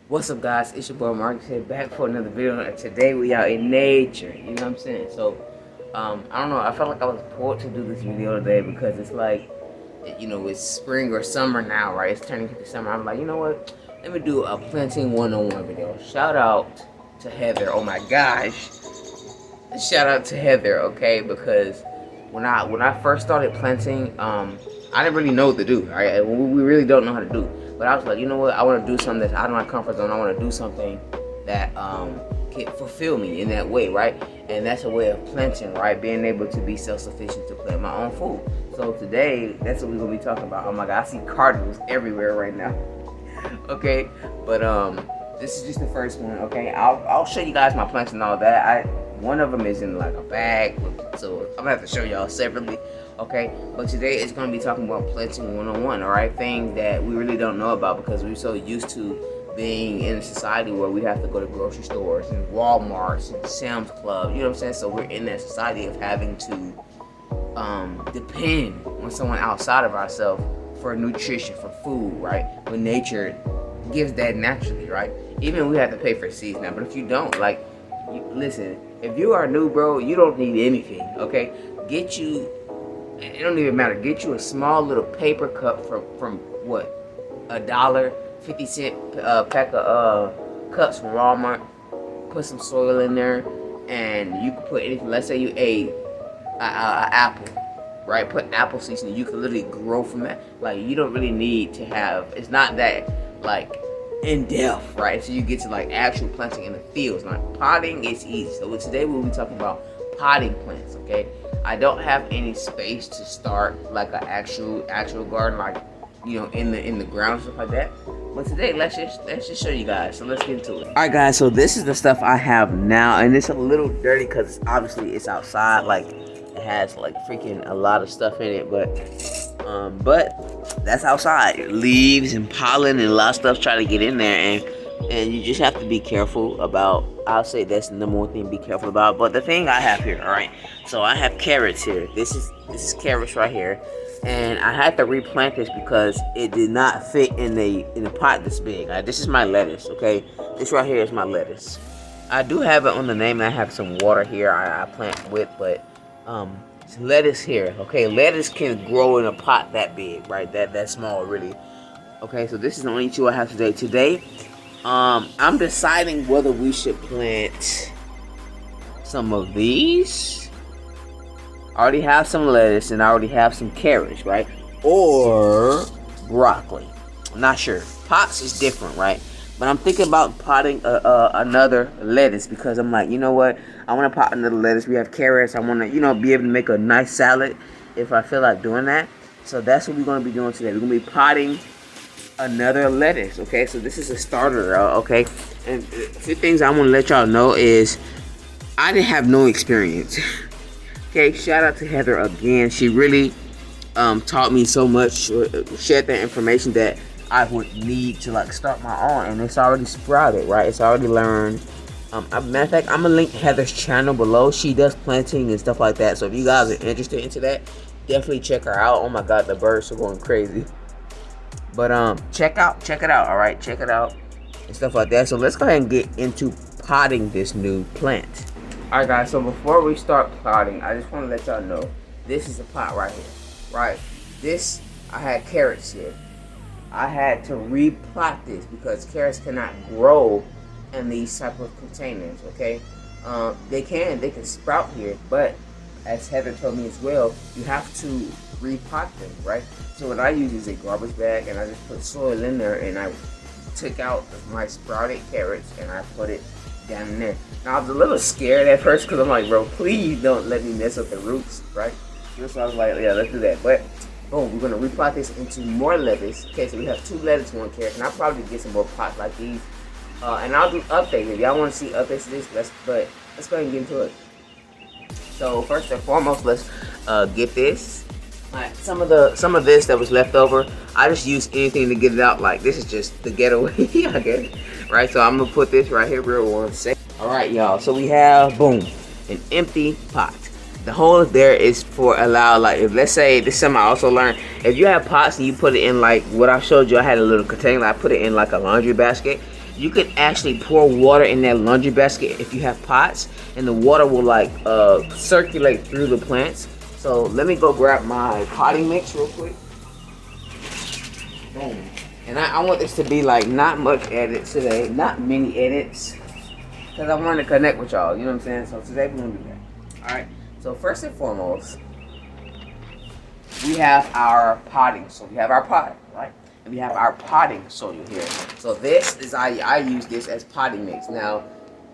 What's up, guys? It's your boy Marcus here, back for another video. And today we are in nature. You know what I'm saying? So, I don't know. I felt like I was bored to do this video today because it's like, you know, it's spring or summer now, right? It's turning into summer. I'm like, you know what? Let me do a planting 101 video. Shout out to Heather. Oh my gosh! Shout out to Heather, okay? Because when I first started planting, I didn't really know what to do. Right? We really don't know how to do. But I was like, you know what? I want to do something that's out of my comfort zone. I want to do something that can fulfill me in that way, right? And that's a way of planting, right? Being able to be self-sufficient to plant my own food. So today, that's what we're gonna be talking about. Oh my God, I see cardinals everywhere right now. Okay, but this is just the first one. Okay, I'll show you guys my plants and all that. One of them is in like a bag, so I'm gonna have to show y'all separately. Okay, but today it's gonna be talking about planting 101. All right, things that we really don't know about because we're so used to being in a society where we have to go to grocery stores and Walmarts and Sam's Club. You know what I'm saying? So we're in that society of having to depend on someone outside of ourselves for nutrition, for food, right? When nature gives that naturally, right? Even we have to pay for seeds now, but if you don't, like, listen, if you are new, bro, you don't need anything, okay? Get you, it don't even matter, get you a small little paper cup from what, $1.50 pack of cups from Walmart. Put some soil in there, and you can put anything. Let's say you ate an apple, right? Put apple seeds in it. You can literally grow from that. Like, you don't really need to have, it's not that like in depth, right? So you get to like actual planting in the fields. Like potting is easy. So today we'll be talking about potting plants, okay? I don't have any space to start like an actual garden, like, you know, in the ground and stuff like that. But today, let's just show you guys. So let's get into it. All right, guys. So this is the stuff I have now, and it's a little dirty because obviously it's outside. Like, it has like freaking a lot of stuff in it, but that's outside. Leaves and pollen and a lot of stuff try to get in there, and you just have to be careful about. I'll say that's the number one thing to be careful about. But the thing I have here, all right. So I have carrots here. This is carrots right here. And I had to replant this because it did not fit in a pot this big. This is my lettuce, okay? This right here is my lettuce. I do have it on the name, and I have some water here I plant with, but it's lettuce here, okay? Lettuce can grow in a pot that big, right? That small, really. Okay, so this is the only two I have today. Today, I'm deciding whether we should plant some of these. I already have some lettuce and I already have some carrots, right? Or broccoli. I'm not sure. Pots is different, right? But I'm thinking about potting another lettuce because I'm like, you know what? I want to pot another lettuce. We have carrots. I want to, you know, be able to make a nice salad if I feel like doing that. So that's what we're going to be doing today. We're going to be potting another lettuce, okay? So this is a starter, okay? And a few things I want to let y'all know is I didn't have no experience. Okay, shout out to Heather again. She really taught me so much, shared that information that I would need to like start my own, and it's already sprouted, right? It's already learned. Matter of fact, I'm gonna link Heather's channel below. She does planting and stuff like that. So if you guys are interested into that, definitely check her out. Oh my God, the birds are going crazy. But check it out. All right, check it out and stuff like that. So let's go ahead and get into potting this new plant. Alright guys, so before we start potting, I just want to let y'all know, this is a pot right here, right? This, I had carrots here. I had to replot this because carrots cannot grow in these type of containers, okay? They can sprout here, but as Heather told me as well, you have to repot them, right? So what I use is a garbage bag, and I just put soil in there, and I took out my sprouted carrots, and I put it down in there. Now I was a little scared at first because I'm like, bro, please don't let me mess up the roots, right? So I was like, yeah, let's do that. But boom, we're gonna replot this into more lettuce. Okay, so we have 2 lettuce, 1 carrot, and I'll probably get some more pots like these. And I'll do updates if y'all want to see updates to this. Let's go ahead and get into it. So first and foremost, let's get this. Alright, some of this that was left over, I just used anything to get it out. Like, this is just the getaway, I guess. Right, so I'm gonna put this right here real 1 second. Alright, y'all, so we have, boom, an empty pot. The hole there is for allow, like, if let's say, this is something I also learned, if you have pots and you put it in, like what I showed you, I had a little container, I put it in like a laundry basket, you can actually pour water in that laundry basket if you have pots, and the water will like circulate through the plants. So let me go grab my potting mix real quick. Boom. And I want this to be like not much edits today, not many edits, because I want to connect with y'all, you know what I'm saying? So today we're going to do that. Alright, so first and foremost, we have our potting. So we have our pot, right? And we have our potting soil here. So this is, I use this as potting mix. Now,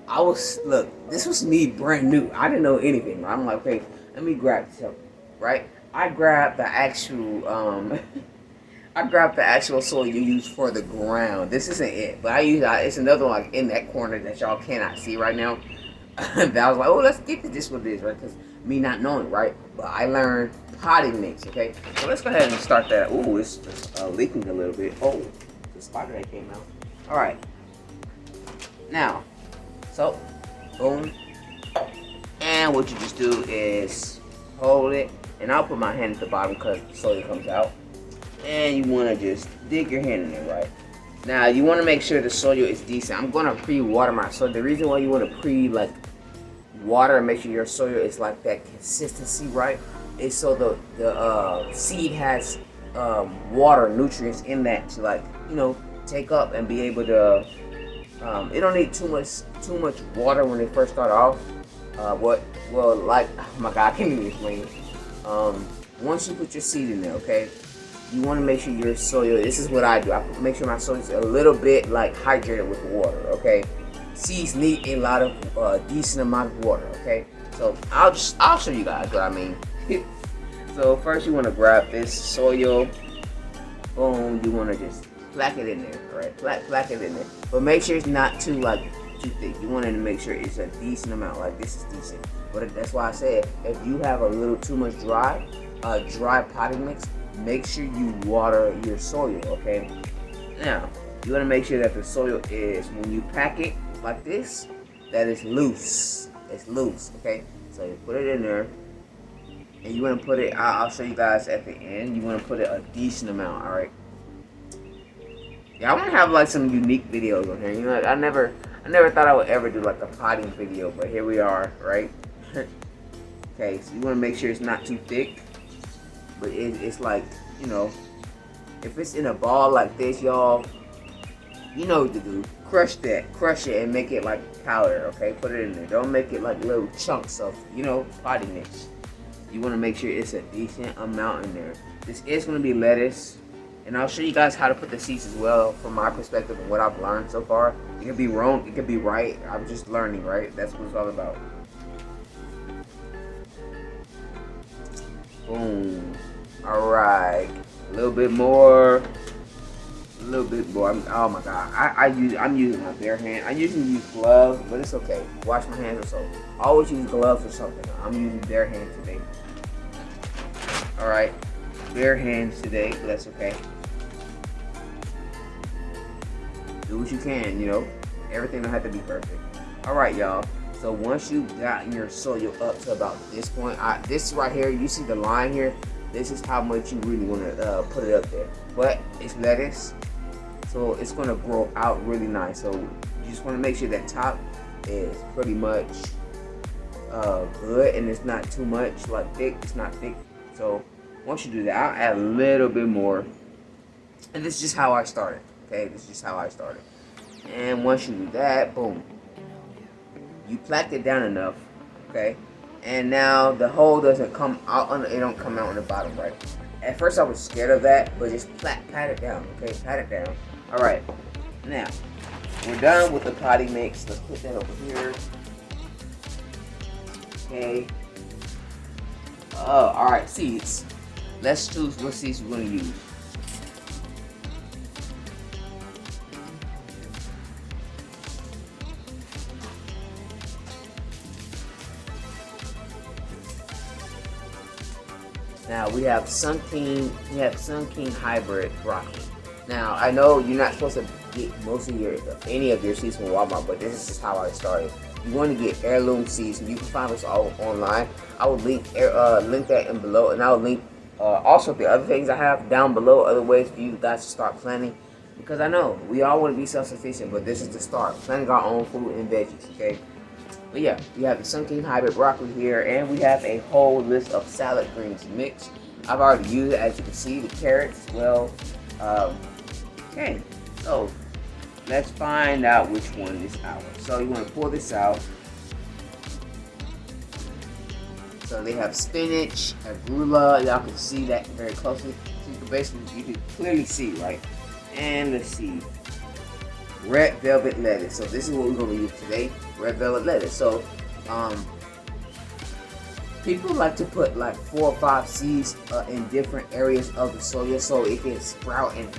this was me brand new. I didn't know anything. Right? I'm like, okay, let me grab something, right? I grabbed the actual, I grabbed the actual soil you use for the ground. This isn't it, but it's another one like in that corner that y'all cannot see right now. That I was like, oh, let's get to this what it is, right? Because me not knowing, right? But I learned potting mix, okay? So let's go ahead and start that. Ooh, it's leaking a little bit. Oh, the spider that came out. All right. Now, so, boom. And what you just do is hold it. And I'll put my hand at the bottom because the soil comes out. And you want to just dig your hand in there, right? Now, you want to make sure the soil is decent. I'm going to pre-water my soil. The reason why you want to water and make sure your soil is like that consistency, right? Is so the seed has water, nutrients in that to like, you know, take up and be able to, it don't need too much water when they first start off. Oh my God, I can't even explain it. Once you put your seed in there, okay? You want to make sure your soil, this is what I do. I make sure my soil is a little bit like hydrated with water, okay? Seeds need a lot of decent amount of water, okay? So I'll show you guys what I mean. So first you want to grab this soil. Boom, you want to just plaque it in there, right? Plaque it in there. But make sure it's not too thick. You want to make sure it's a decent amount, like this is decent. But that's why I said if you have a little too much dry potting mix, make sure you water your soil, okay? Now, you want to make sure that the soil is, when you pack it like this, that it's loose. It's loose, okay? So you put it in there, and you want to put it, I'll show you guys at the end, you want to put it a decent amount, alright? Yeah, I want to have like some unique videos on here. You know, I never thought I would ever do like a potting video, but here we are, right? Okay, so you want to make sure it's not too thick. But it's like, you know, if it's in a ball like this, y'all, you know what to do. Crush it and make it like powder, okay? Put it in there. Don't make it like little chunks of, you know, potting mix. You want to make sure it's a decent amount in there. This is going to be lettuce, and I'll show you guys how to put the seeds as well from my perspective and what I've learned so far. It could be wrong, it could be right. I'm just learning, right? That's what it's all about. Boom. Alright. A little bit more. Oh my God. I'm using my bare hand. I usually use gloves, but it's okay. Wash my hands or so. I always use gloves or something. I'm using bare hands today. Alright. Bare hands today, but that's okay. Do what you can, you know. Everything don't have to be perfect. Alright, y'all. So once you've gotten your soil up to about this point, this right here, you see the line here, this is how much you really want to put it up there. But it's lettuce, so it's going to grow out really nice. So you just want to make sure that top is pretty much good, and it's not too much like thick. It's not thick. So once you do that, I'll add a little bit more. And this is just how I started. Okay, this is just how I started. And once you do that, boom. You plaque it down enough, okay? And now the hole doesn't come out, it don't come out on the bottom, right? At first I was scared of that, but just pat it down, okay? Pat it down. All right, now, we're done with the potting mix. Let's put that over here. Okay. All right, seeds. Let's choose what seeds we're gonna use. Now we have Sun King hybrid broccoli. Now I know you're not supposed to get any of your seeds from Walmart, but this is just how I started. You want to get heirloom seeds, and you can find this all online. I will link that in below, and I'll link also the other things I have down below, other ways for you guys to start planting. Because I know we all want to be self-sufficient, but this is the start. Planting our own food and veggies, okay? But yeah, we have the Sun King hybrid broccoli here, and we have a whole list of salad greens mixed. I've already used it, as you can see, the carrots as well. Okay, so let's find out which one is ours. So you want to pull this out. So they have spinach, arugula. Y'all can see that very closely. So you can basically, you can clearly see, right? And let's see, red velvet lettuce. So this is what we're going to use today, red velvet lettuce. So people like to put like 4 or 5 seeds in different areas of the soil so it can sprout and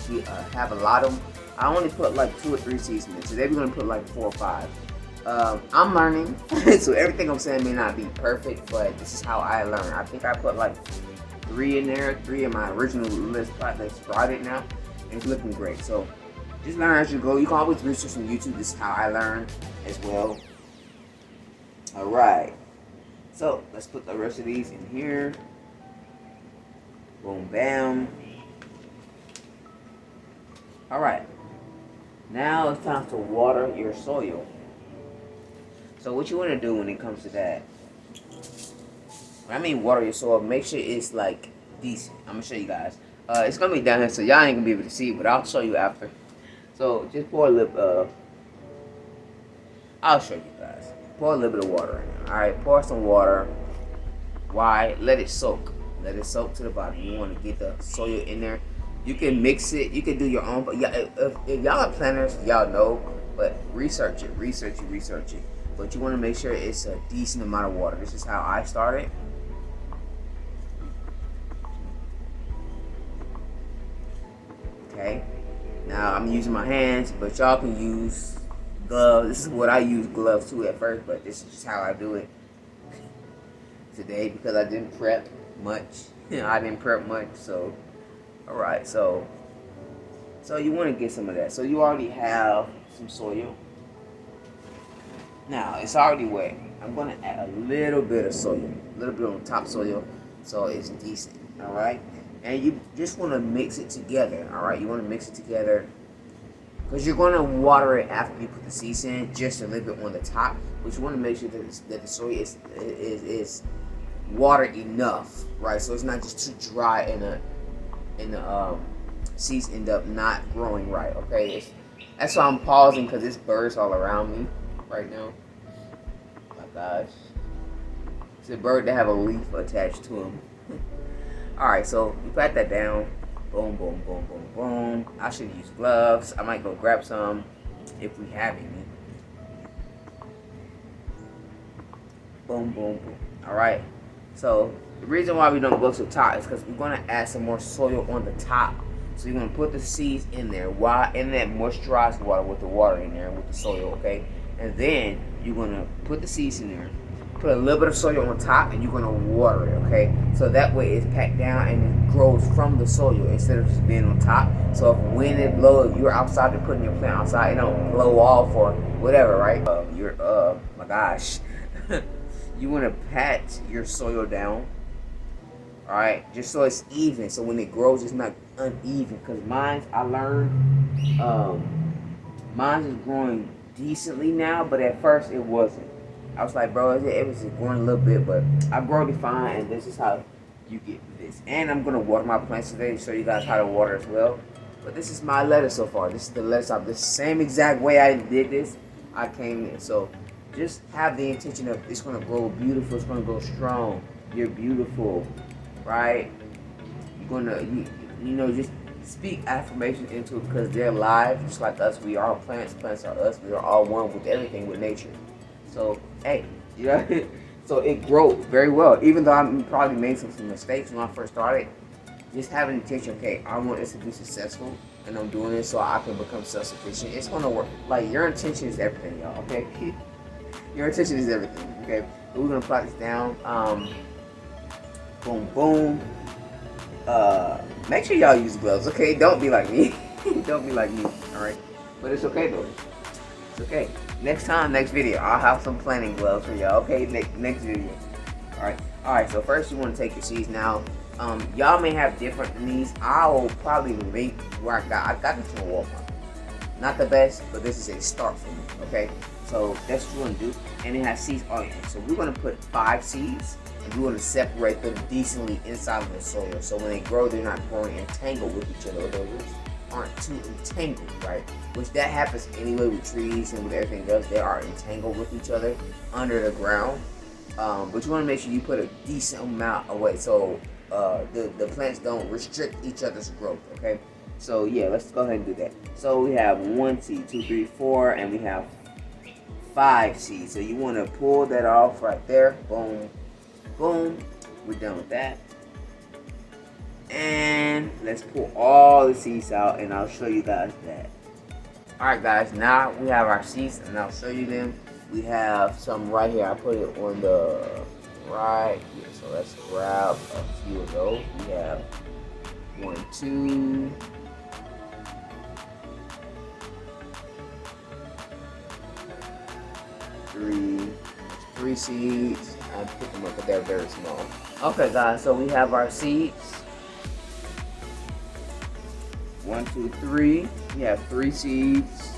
have a lot of them. I only put like 2 or 3 seeds in there. Today we're going to put like 4 or 5. I'm learning, so everything I'm saying may not be perfect, but this is how I learn. I think I put like 3 in there, 3 in my original list, but they sprouted now. It's looking great. So just learn as you go. You can always research on YouTube. This is how I learn as well. Alright, so let's put the rest of these in here. Boom, bam. Alright, now it's time to water your soil. So what you want to do when it comes to that, when I mean water your soil, make sure it's like decent. I'm going to show you guys. It's going to be down here, so y'all ain't going to be able to see it, but I'll show you after. So just pour a little, I'll show you guys. Pour a little bit of water in. Alright, pour some water. Why? Let it soak. Let it soak to the bottom. You want to get the soil in there. You can mix it. You can do your own. But if y'all are planners, y'all know. But research it. But you want to make sure it's a decent amount of water. This is how I started. Okay, now I'm using my hands, but y'all can use gloves. This is what I use gloves too at first, but this is just how I do it today because I didn't prep much. So alright, so you want to get some of that. So you already have some soil. Now it's already wet. I'm going to add a little bit of soil, a little bit on top soil, so it's decent. Alright. And you just want to mix it together, all right? You want to mix it together because you're going to water it after you put the seeds in, just a little bit on the top. But you want to make sure that the soil is watered enough, right? So it's not just too dry and the seeds end up not growing right, okay? That's why I'm pausing because there's birds all around me right now. Oh my gosh. It's a bird that have a leaf attached to him. Alright, so you pat that down. Boom, boom, boom, boom, boom. I should use gloves. I might go grab some if we have any. Boom, boom, boom. Alright, so the reason why we don't go to the top is because we're going to add some more soil on the top. So you're going to put the seeds in there while in that moisturized water with the water in there with the soil, okay? And then you're going to put the seeds in there. Put a little bit of soil on top and you're going to water it, okay? So that way it's packed down and it grows from the soil instead of just being on top. So if when it blows, if you're outside, you're putting your plant outside, it don't blow off or whatever, right? My gosh. You want to pat your soil down, all right? Just so it's even. So when it grows, it's not uneven. Because I learned, mine is growing decently now, but at first it wasn't. I was like, bro, it was growing a little bit, but I'm growing fine, and this is how you get this. And I'm going to water my plants today to show you guys how to water as well. But this is my lettuce so far. This is the lettuce. The same exact way I did this, I came in. So just have the intention of it's going to grow beautiful. It's going to grow strong. You're beautiful, right? You're going to, just speak affirmation into it because they're alive, just like us. We are plants. Plants are us. We are all one with everything, with nature. So, hey, so it grew very well. Even though I probably made some mistakes when I first started, just having the intention, okay, I want this to be successful, and I'm doing this so I can become self-sufficient. It's going to work. Like, your intention is everything, y'all, okay? Your intention is everything, okay? But we're going to plot this down. Boom, boom. Make sure y'all use gloves, okay? Don't be like me. Don't be like me, all right? But it's okay, though. It's okay. Next time, next video, I'll have some planting gloves for y'all. Okay, next video. All right. So first, you want to take your seeds. Now, y'all may have different needs. I'll probably link where I got this from Walmart. Not the best, but this is a start for me, okay? So that's what you want to do. And it has seeds on it. So we're going to put 5 seeds, and we're going to separate them decently inside of the soil. So when they grow, they're not growing entangled with each other, or their roots aren't too entangled, right? Which that happens anyway with trees and with everything else. They are entangled with each other under the ground. But you want to make sure you put a decent amount away, so the plants don't restrict each other's growth, okay? So yeah, let's go ahead and do that. So we have 1 seed, 2, 3, 4, and we have 5 seeds. So you want to pull that off right there. Boom, boom. We're done with that. And let's pull all the seeds out, and I'll show you guys that. Alright guys, now we have our seeds, and I'll show you them. We have some right here. I put it on the right here. So let's grab a few of those. We have 1, 2, 3 seeds. I pick them up, but they're very small. Okay guys, so we have our seeds. 1, 2, 3. We have 3 seeds.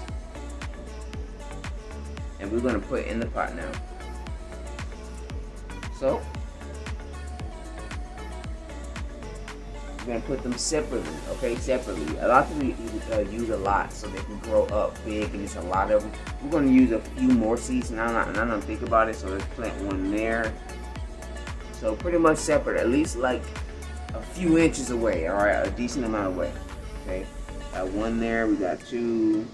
And we're going to put in the pot now. So we're going to put them separately, okay, separately. A lot of people use a lot so they can grow up big, and it's a lot of them. We're going to use a few more seeds, and I don't think about it, so let's plant one there. So pretty much separate, at least like a few inches away, all right, a decent amount away, okay. Got 1 there, we got 2,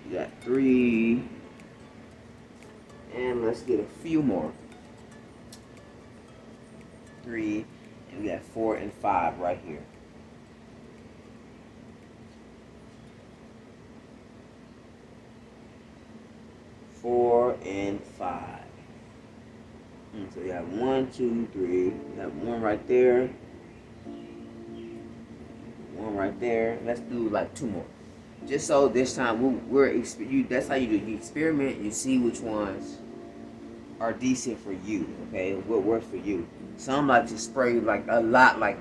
we got 3, and let's get a few more. 3, and we got 4 and 5 right here. Four and 5. So we have 1, 2, 3. We have 1 right there. 1 right there. Let's do like 2 more. Just so this time that's how you do it. You experiment. You see which ones are decent for you. Okay, what works for you. Some like to spray like a lot, like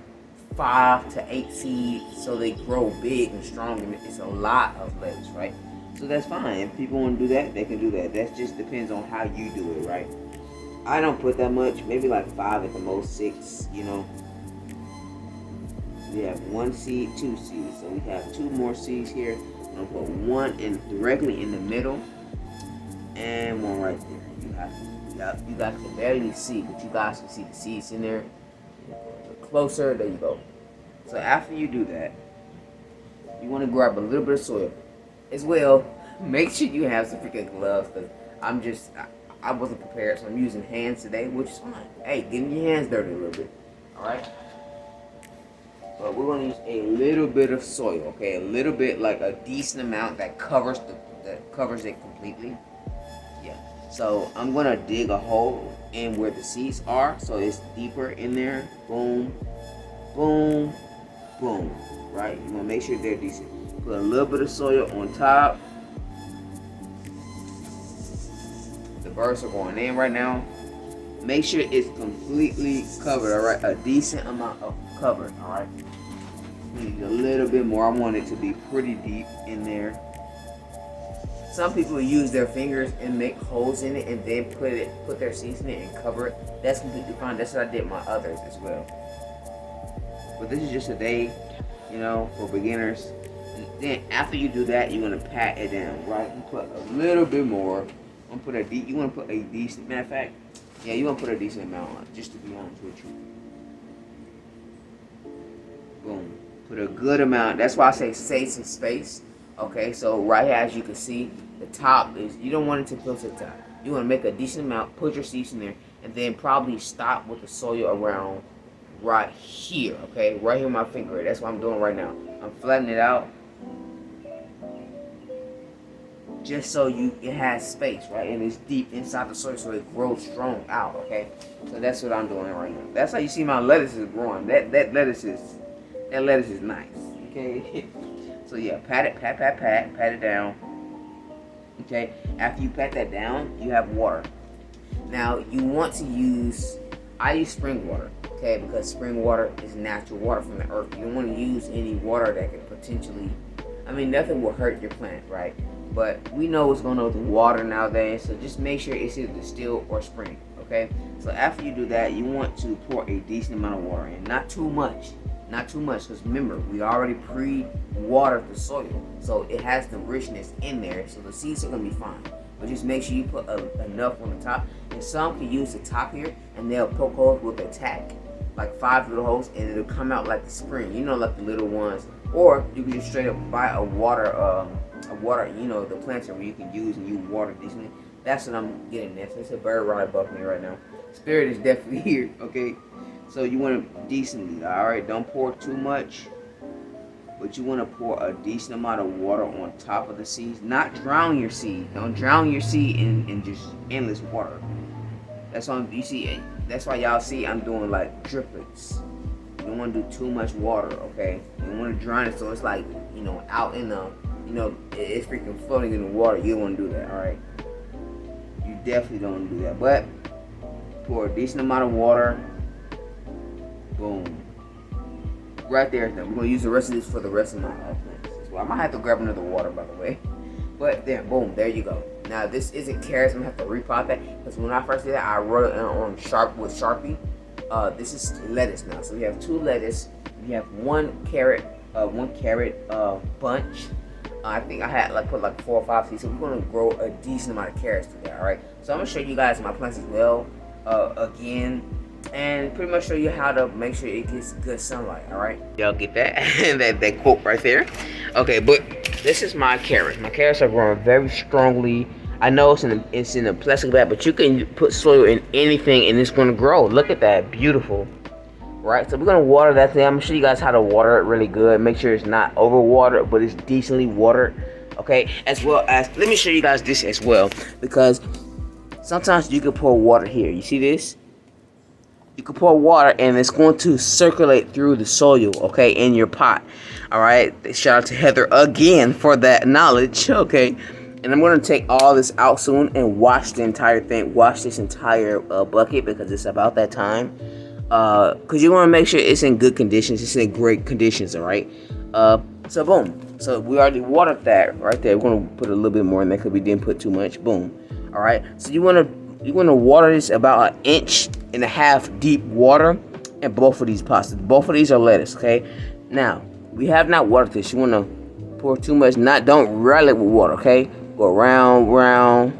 5 to 8 seeds, so they grow big and strong, and it's a lot of lettuce, right? So that's fine. If people want to do that, they can do that. That just depends on how you do it, right? I don't put that much, maybe like 5 at the most, 6, you know. We have 1 seed, 2 seeds. So we have 2 more seeds here. I'm gonna put 1 directly in the middle, and 1 right there. You guys can barely see, but you guys can see the seeds in there. Closer, there you go. So after you do that, you want to grab a little bit of soil. As well, make sure you have some freaking gloves, because I wasn't prepared, so I'm using hands today, which is fine. Hey, getting your hands dirty a little bit, alright? But we're going to use a little bit of soil, okay? A little bit, like a decent amount that covers it completely. Yeah. So I'm going to dig a hole in where the seeds are, so it's deeper in there. Boom, boom, boom, right? You want to make sure they're decent. Put a little bit of soil on top. The birds are going in right now. Make sure it's completely covered, all right? A decent amount of covered, all right? Need a little bit more. I want it to be pretty deep in there. Some people use their fingers and make holes in it and then put their seeds in it and cover it. That's completely fine. That's what I did my others as well. But this is just a day, you know, for beginners. Then after you do that, you're gonna pat it down, right? You put a little bit more. You want to put a decent. Matter of fact, yeah, you want to put a decent amount on, just to be honest with you. Boom. Put a good amount. That's why I say save some space. Okay, so right here, as you can see, the top is, you don't want it to close to the top. You want to make a decent amount, put your seeds in there, and then probably stop with the soil around right here. Okay, right here, my finger. That's what I'm doing right now. I'm flattening it out, just so it has space, right? And it's deep inside the soil, so it grows strong out, okay? So that's what I'm doing right now. That's how you see my lettuce is growing. That lettuce is nice, okay? So yeah, pat it down, okay? After you pat that down, you have water. Now, you want to use, I use spring water, okay? Because spring water is natural water from the earth. You don't want to use any water that could potentially I mean, nothing will hurt your plant, right? But we know what's going on with water nowadays, so just make sure it's either distilled or spring, okay? So after you do that, you want to pour a decent amount of water in, not too much, because remember, we already pre-watered the soil, so it has the richness in there, so the seeds are going to be fine. But just make sure you put enough on the top, and some can use the top here, and they'll poke holes with a tack, like 5 little holes, and it'll come out like the spring, you know, like the little ones. Or you can just straight up buy a water, you know, the planter where you can use and you water decently. That's what I'm getting at. So it's a bird right above me right now. Spirit is definitely here, okay? So you want it decently, alright? Don't pour too much, but you want to pour a decent amount of water on top of the seeds. Not drown your seed. Don't drown your seed in just endless water. That's why you see. That's why y'all see I'm doing like driplets. You don't want to do too much water, okay? You don't want to drown it so it's like, you know, out in the, you know, it's freaking floating in the water. You don't want to do that, alright? You definitely don't want to do that. But pour a decent amount of water. Boom. Right there. We're going to use the rest of this for the rest of my plants. So I might have to grab another water, by the way. But there, boom, there you go. Now, this isn't carrots. I'm going to have to repot that. Because when I first did that, I wrote it on Sharpie. This is lettuce now. So we have 2 lettuce. We have 1 carrot bunch. I think I had put 4 or 5 seeds. So we're going to grow a decent amount of carrots today, alright? So I'm going to show you guys my plants as well, again. And pretty much show you how to make sure it gets good sunlight, alright? Y'all get that? that quote right there? Okay, but this is my carrots. My carrots are growing very strongly. I know it's in a plastic bag, but you can put soil in anything and it's going to grow. Look at that. Beautiful. Right? So we're going to water that thing. I'm going to show you guys how to water it really good. Make sure it's not overwatered, but it's decently watered. Okay? As well as, let me show you guys this as well. Because sometimes you can pour water here. You see this? You can pour water and it's going to circulate through the soil, okay, in your pot. Alright? Shout out to Heather again for that knowledge, okay? And I'm going to take all this out soon and wash the entire thing. Wash this entire bucket because it's about that time. Because you want to make sure it's in good conditions. It's in great conditions, alright? So boom. So we already watered that right there. We're going to put a little bit more in there because we didn't put too much. Boom. Alright? So you want to water this about 1.5 inches deep water in both of these pots. Both of these are lettuce, okay? Now, we have not watered this. You want to pour too much. Don't rally it with water, okay? Go round.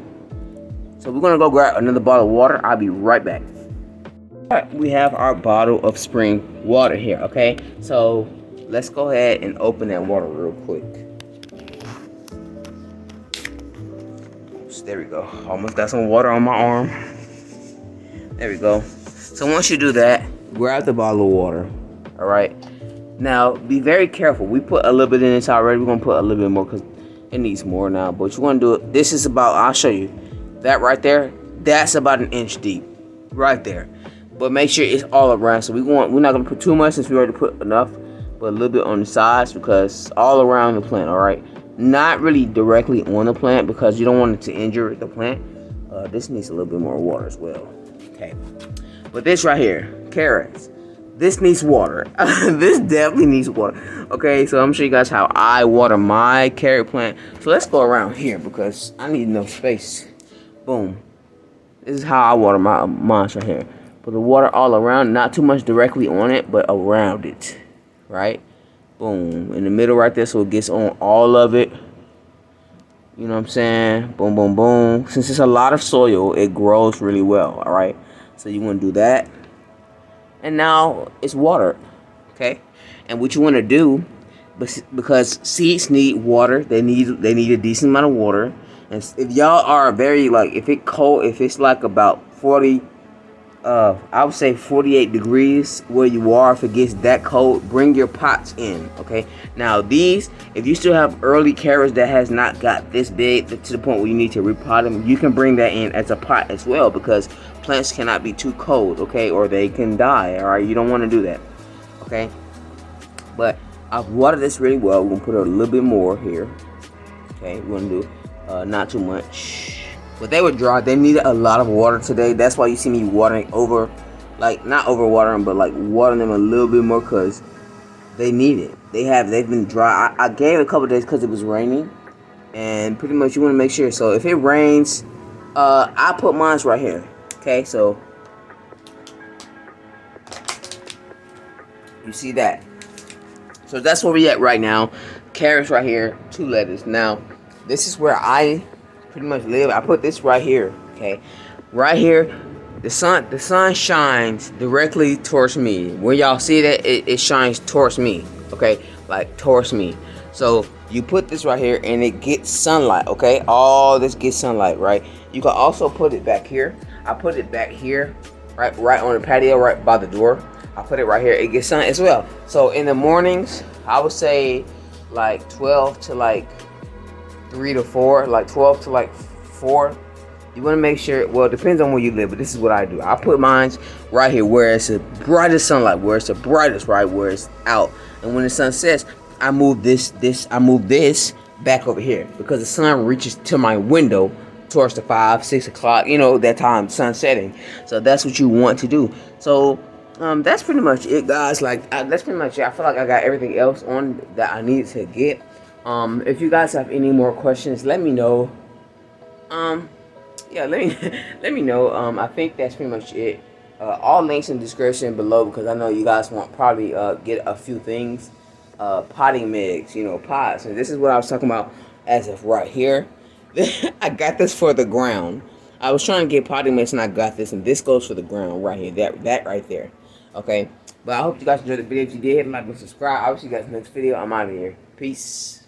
So we're gonna go grab another bottle of water. I'll be right back. Alright, we have our bottle of spring water here, okay? So let's go ahead and open that water real quick. So there we go. Almost got some water on my arm. There we go. So once you do that, grab the bottle of water. Alright. Now be very careful. We put a little bit in this already. We're gonna put a little bit more because it needs more now, but you want to do it. This is about, I'll show you. That right there, that's about 1 inch deep. Right there. But make sure it's all around. So we're not going to put too much since we already put enough, but a little bit on the sides because all around the plant, alright? Not really directly on the plant because you don't want it to injure the plant. This needs a little bit more water as well. Okay. But this right here, carrots. This needs water. This definitely needs water. Okay, so I'm going to show you guys how I water my carrot plant. So let's go around here because I need enough space. Boom. This is how I water my mine right here. Put the water all around. Not too much directly on it, but around it. Right? Boom. In the middle right there so it gets on all of it. You know what I'm saying? Boom, boom, boom. Since it's a lot of soil, it grows really well. Alright? So you want to do that. And now it's watered, okay? And what you want to do, because seeds need water, they need a decent amount of water. And if y'all are very if it's like about 40, I would say 48 degrees where you are. If it gets that cold, bring your pots in, okay? Now these, if you still have early carrots that has not got this big to the point where you need to repot them, you can bring that in as a pot as well because plants cannot be too cold, okay, or they can die. All right, you don't want to do that, okay? But I've watered this really well. We're gonna put a little bit more here, okay? We're gonna do not too much, but they were dry. They needed a lot of water today. That's why you see me watering over, not over watering, but watering them a little bit more, cause they need it. They've been dry. I gave it a couple days because it was raining, and pretty much you want to make sure. So if it rains, I put mine right here. Okay, so you see that. So that's where we at right now. Carrots right here, 2 letters. Now, this is where I pretty much live. I put this right here. Okay, right here. The sun shines directly towards me. When y'all see that, it shines towards me. Okay, like towards me. So you put this right here, and it gets sunlight. Okay, all this gets sunlight, right? You can also put it back here. I put it back here, right on the patio, right by the door. I put it right here. It gets sun as well. So in the mornings, I would say like 12 to like 3 to 4, like 12 to like 4. You want to make sure, well, it depends on where you live, but this is what I do. I put mine right here where it's the brightest sunlight, where it's the brightest, right, where it's out. And when the sun sets, I move this back over here because the sun reaches to my window towards the 5, 6 o'clock, you know, that time, sun setting. So that's what you want to do. So that's pretty much it, guys. Like, that's pretty much it. I feel like I got everything else on that I needed to get. If you guys have any more questions, let me know. Yeah, let me know. I think that's pretty much it. All links in the description below because I know you guys want probably get a few things. Potting mix, you know, pots. And this is what I was talking about as of right here. I got this for the ground. I was trying to get potting mix and I got this, and this goes for the ground right here. That right there. Okay. But I hope you guys enjoyed the video. If you did, hit like and subscribe. I'll see you guys in the next video. I'm out of here. Peace.